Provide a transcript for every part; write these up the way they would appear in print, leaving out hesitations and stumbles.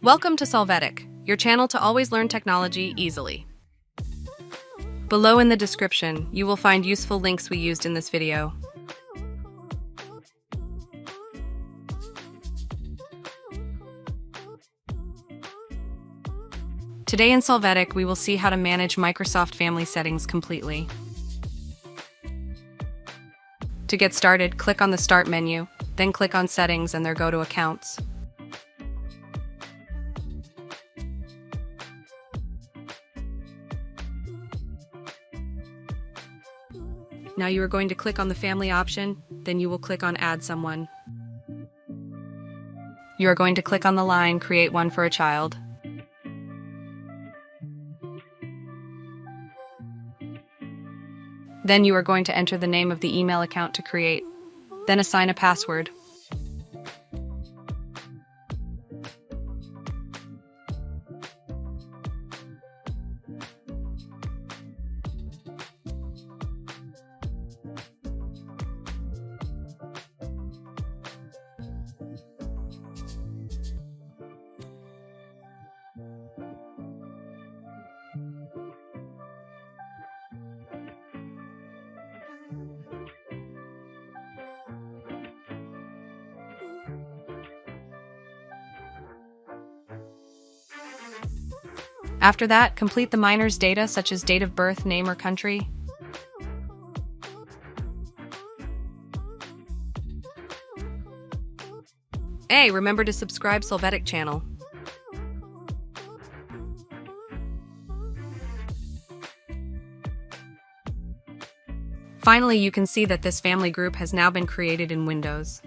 Welcome to Solvetic, your channel to always learn technology easily. Below in the description, you will find useful links we used in this video. Today in Solvetic, we will see how to manage Microsoft Family settings completely. To get started, click on the Start menu, then click on Settings and there go to Accounts. Now you are going to click on the Family option, then you will click on Add Someone. You are going to click on the line Create One for a Child. Then you are going to enter the name of the email account to create, then assign a password. After that, complete the minor's data such as date of birth, name, or country. Hey, remember to subscribe Solvetic channel. Finally, you can see that this family group has now been created in Windows.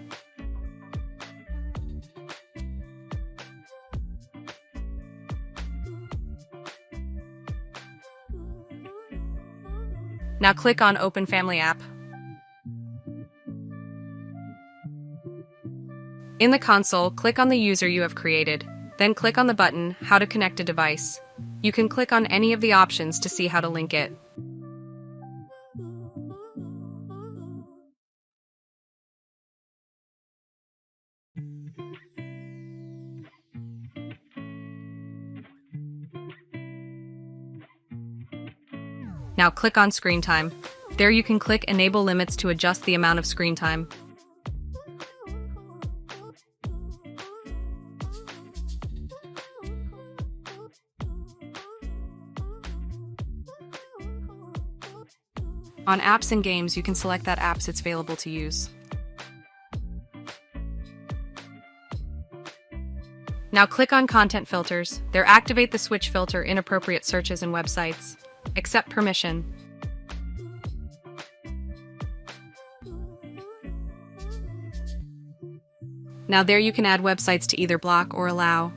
Now click on Open Family App. In the console, click on the user you have created, then click on the button How to connect a device. You can click on any of the options to see how to link it. Now click on Screen Time. There you can click Enable Limits to adjust the amount of screen time. On Apps and Games, you can select that apps it's available to use. Now click on Content Filters. There activate the switch filter inappropriate searches and websites. Accept permission. Now there you can add websites to either block or allow.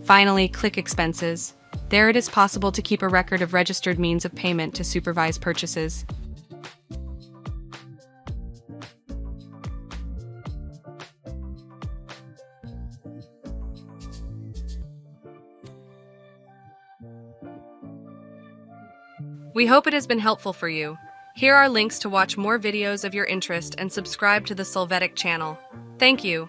Finally, click Expenses. There it is possible to keep a record of registered means of payment to supervise purchases. We hope it has been helpful for you. Here are links to watch more videos of your interest and subscribe to the Solvetic channel. Thank you.